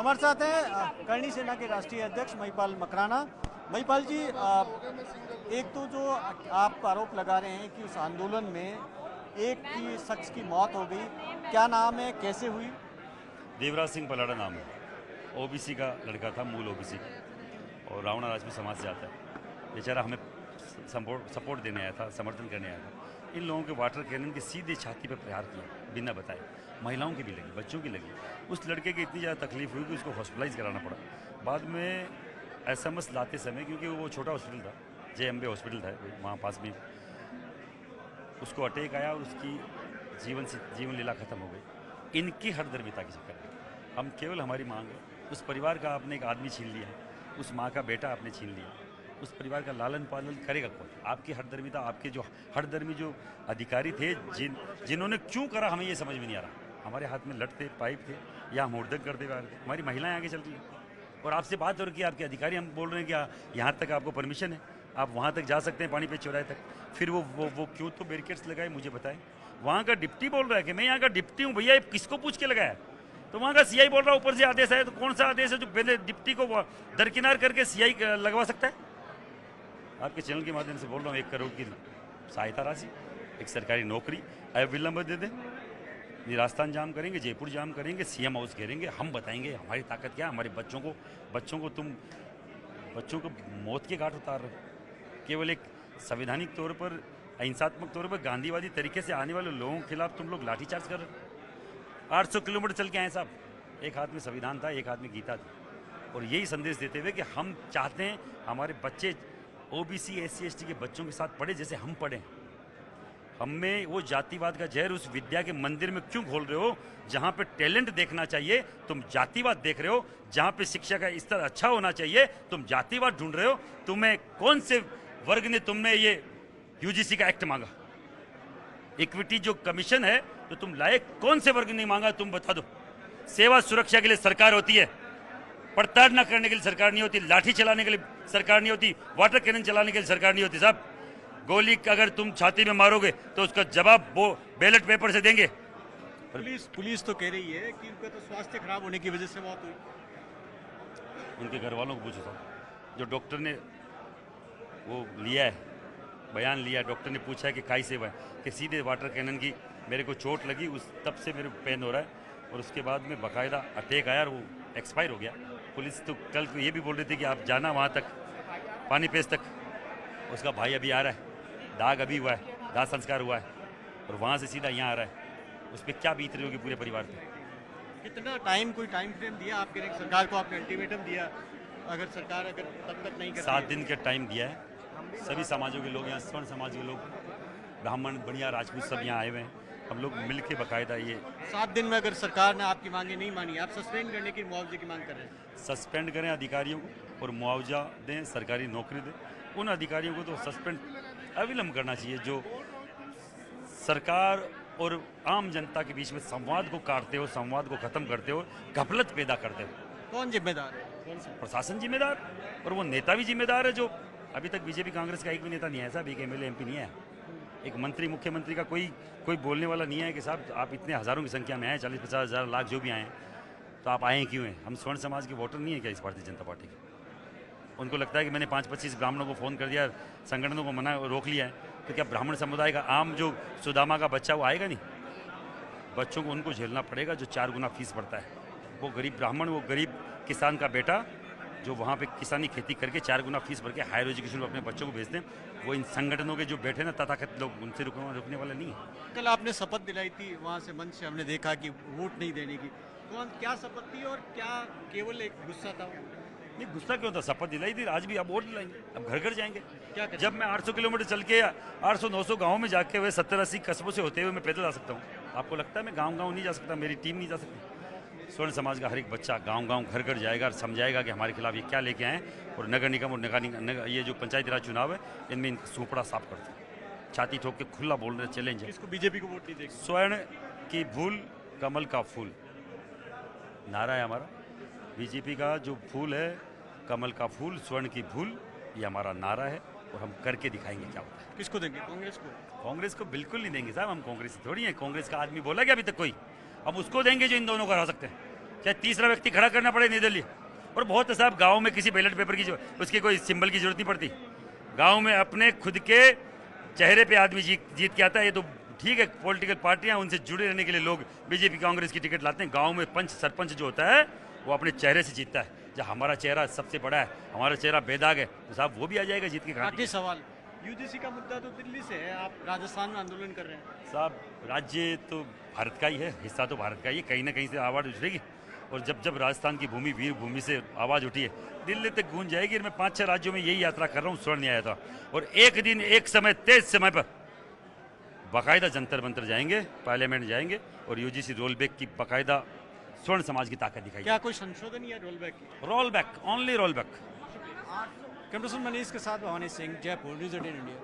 हमारे साथ हैं करणी सेना के राष्ट्रीय अध्यक्ष महिपाल मकराना। महिपाल जी, एक तो जो आप आरोप लगा रहे हैं कि उस आंदोलन में एक की शख्स की मौत हो गई, क्या नाम है, कैसे हुई? देवराज सिंह पलाड़ा नाम है। ओबीसी का लड़का था, मूल ओबीसी और रावणा राजपूत समाज से आता है। बेचारा हमें सपोर्ट देने आया था, समर्थन करने आया था। इन लोगों के वाटर कैनन के सीधे छाती पर प्रहार किया बिना बताए। महिलाओं की भी लगी, बच्चों की लगी। उस लड़के की इतनी ज़्यादा तकलीफ हुई कि उसको हॉस्पिटलाइज कराना पड़ा। बाद में एसएमएस लाते समय, क्योंकि वो छोटा हॉस्पिटल था, JMB हॉस्पिटल था वहाँ पास में, उसको अटैक आया और उसकी जीवन लीला खत्म हो गई। इनकी हरदर्मिता के चक्कर में हम केवल हमारी मांग है, उस परिवार का आपने एक आदमी छीन लिया, उस माँ का बेटा आपने छीन लिया, उस परिवार का लालन पालन करेगा कौन? आपकी हरदर्मिता, आपके जो हरदर्मी जो अधिकारी थे जिन्होंने क्यों करा, हमें ये समझ में नहीं आ रहा। हमारे हाथ में लठ थे, पाइप थे, या हम हुड़दंग करते हुए आ रहे थे। हमारी महिलाएं आगे चल रही हैं और आपसे बात हो रही है, आपके अधिकारी हम बोल रहे हैं कि यहाँ तक आपको परमिशन है, आप वहाँ तक जा सकते हैं, पानी पे चौराहे तक। फिर वो क्यों तो बैरिकेड्स लगाए, मुझे बताएं। वहाँ का डिप्टी बोल रहा है कि मैं यहाँ का डिप्टी हूँ, भैया किसको पूछ के लगाया? तो वहाँ का CI बोल रहा है ऊपर से आदेश है। तो कौन सा आदेश है जो पहले डिप्टी को दरकिनार करके CI लगवा सकता है? आपके चैनल के माध्यम से बोल रहा हूँ, 1 करोड़ की सहायता राशि, एक सरकारी नौकरी अविलंब दे दें। राजस्थान जाम करेंगे, जयपुर जाम करेंगे, CM हाउस घेरेंगे, हम बताएंगे हमारी ताकत क्या है। हमारे बच्चों को मौत के घाट उतार रहे हो। केवल एक संवैधानिक तौर पर, अहिंसात्मक तौर पर, गांधीवादी तरीके से आने वाले लोगों के खिलाफ तुम लोग लाठीचार्ज कर रहे हो। 800 किलोमीटर चल के आए साहब, एक हाथ में संविधान था, एक हाथ में गीता थी, और यही संदेश देते हुए कि हम चाहते हैं हमारे बच्चे OBC SC ST के बच्चों के साथ पढ़े जैसे हम पढ़े। हमें वो जातिवाद का जहर उस विद्या के मंदिर में क्यों घोल रहे हो? जहाँ पे टैलेंट देखना चाहिए तुम जातिवाद देख रहे हो, जहाँ पे शिक्षा का स्तर अच्छा होना चाहिए तुम जातिवाद ढूंढ रहे हो। तुम्हें कौन से वर्ग ने तुमने ये UGC का एक्ट मांगा? इक्विटी जो कमीशन है तो तुम लाए, कौन से वर्ग ने मांगा तुम बता दो। सेवा सुरक्षा के लिए सरकार होती है, प्रताड़ना करने के लिए सरकार नहीं होती, लाठी चलाने के लिए सरकार नहीं होती, वाटर कैनन चलाने के लिए सरकार नहीं होती। साहब, गोली अगर तुम छाती में मारोगे तो उसका जवाब वो बैलेट पेपर से देंगे। पुलिस तो कह रही है कि उनका तो स्वास्थ्य खराब होने की वजह से मौत हुई। उनके घर वालों को पूछो साहब। जो डॉक्टर ने वो लिया है, बयान लिया, डॉक्टर ने पूछा है कि काई से हुआ है, कि सीधे वाटर कैनन की मेरे को चोट लगी, उस तब से मेरे पेन हो रहा है, और उसके बाद में बाकायदा अटैक आया और वो एक्सपायर हो गया। पुलिस तो कल को ये भी बोल रही थी कि आप जाना वहाँ तक, पानी पेस तक। उसका भाई अभी आ रहा है, दाग अभी हुआ है, दाह संस्कार हुआ है, और वहाँ से सीधा यहाँ आ रहा है। उस पर क्या बीत रही होगी पूरे परिवार पे? कितना टाइम, कोई टाइम फ्रेम दिया आपके सरकार को? आपने अल्टीमेटम दिया, अगर सरकार तब तक नहीं करती? 7 दिन का टाइम दिया है। सभी समाजों के लोग यहाँ, स्वर्ण समाज के लोग, ब्राह्मण, बढ़िया, राजपूत सब यहाँ आए हुए हैं। हम लोग मिल के बाकायदा ये 7 दिन में अगर सरकार ने आपकी मांगे नहीं मानी, आप सस्पेंड करने की, मुआवजे की मांग कर रहे हैं? सस्पेंड करें अधिकारियों को और मुआवजा दें, सरकारी नौकरी दें। उन अधिकारियों को तो सस्पेंड अविलंब करना चाहिए जो सरकार और आम जनता के बीच में संवाद को काटते हो, संवाद को खत्म करते हो, घपलत पैदा करते हो। कौन जिम्मेदार है? कौन सा? प्रशासन जिम्मेदार, और वो नेता भी जिम्मेदार है। जो अभी तक बीजेपी कांग्रेस का एक भी नेता नहीं है साहब, एक MLA MP नहीं है, एक मंत्री, मुख्यमंत्री का कोई बोलने वाला नहीं है कि साहब आप इतने हज़ारों की संख्या में आए, 40-50 हज़ार लाख जो भी आए, तो आप आए क्यों हैं? हम स्वर्ण समाज के वोटर नहीं है क्या इस भारतीय जनता पार्टी के? उनको लगता है कि मैंने 5-25 ब्राह्मणों को फ़ोन कर दिया, संगठनों को मना रोक लिया है, तो क्या ब्राह्मण समुदाय का आम जो सुदामा का बच्चा वो आएगा नहीं? बच्चों को उनको झेलना पड़ेगा जो 4 गुना फीस बढ़ता है। वो गरीब ब्राह्मण, वो गरीब किसान का बेटा जो वहाँ पे किसानी खेती करके 4 गुना फीस भर के हायर एजुकेशन में अपने बच्चों को भेजते हैं, वो इन संगठनों के जो बैठे ना तथाकथित लोग, उनसे रुकने वाला नहीं है। कल आपने शपथ दिलाई थी वहाँ से, मंच से हमने देखा कि वोट नहीं देने की। क्या शपथ थी और क्या केवल एक गुस्सा था? नहीं, गुस्सा क्यों था? शपथ दिलाई थी, आज भी अब वोट दिलाएंगे, अब घर घर जाएंगे। क्या करें? जब मैं 800 किलोमीटर चल के 800-900 गाँव में जाके हुए 70-80 कस्बों से होते हुए मैं पैदल जा सकता हूँ? आपको लगता है मैं गाँव नहीं जा सकता? मेरी टीम नहीं जा सकती? स्वर्ण समाज का हर एक बच्चा गांव घर घर जाएगा और समझाएगा कि हमारे खिलाफ ये क्या लेके आए, और नगर निगम और ये जो पंचायती राज चुनाव है इनमें इनका सूपड़ा साफ करते हैं। छाती ठोक के खुला बोल रहे चैलेंज है। इसको बीजेपी को वोट नहीं देगी। स्वर्ण की भूल, कमल का फूल नारा है हमारा। बीजेपी का जो फूल है, कमल का फूल, स्वर्ण की भूल, ये हमारा नारा है, और हम करके दिखाएंगे क्या होता है। किसको देंगे? कांग्रेस को? कांग्रेस को बिल्कुल नहीं देंगे साहब, हम कांग्रेस थोड़ी हैं। कांग्रेस का आदमी बोला क्या अभी तक कोई? हम उसको देंगे जो इन दोनों को हरा सकते हैं। चाहे तीसरा व्यक्ति खड़ा करना पड़े निर्दलीय। और बहुत है साहब, गाँव में किसी बैलेट पेपर की उसकी कोई सिंबल की जरूरत नहीं पड़ती। गाँव में अपने खुद के चेहरे पे आदमी जीत के आता है। ये तो ठीक है, पॉलिटिकल पार्टियां उनसे जुड़े रहने के लिए लोग बीजेपी कांग्रेस की टिकट लाते हैं। गांव में पंच सरपंच जो होता है वो अपने चेहरे से जीतता है। जब हमारा चेहरा सबसे बड़ा है, हमारा चेहरा बेदाग है, तो साहब वो भी आ जाएगा जीत के। आखिरी सवाल, यूजीसी का मुद्दा तो दिल्ली से है, आप राजस्थान में आंदोलन कर रहे हैं। साहब राज्य तो भारत का ही है, हिस्सा तो भारत का ही है, कहीं ना कहीं से आवाज़ उठेगी। और जब जब राजस्थान की भूमि वीर भूमि से आवाज़ उठी है, दिल्ली तक गूंज जाएगी। मैं 5-6 राज्यों में यही यात्रा कर रहा हूँ, स्वर्ण न्याय था। और एक दिन एक समय तेज समय पर बाकायदा जंतर मंतर जाएंगे, पार्लियामेंट जाएंगे और यूजीसी रोल बैक की बाकायदा स्वर्ण समाज की ताकत दिखाई। क्या कोई संशोधन या roll back? Roll back, only roll back. Camera person Manish के साथ भवानी सिंह, जयपुर, न्यूज़ 18 इंडिया।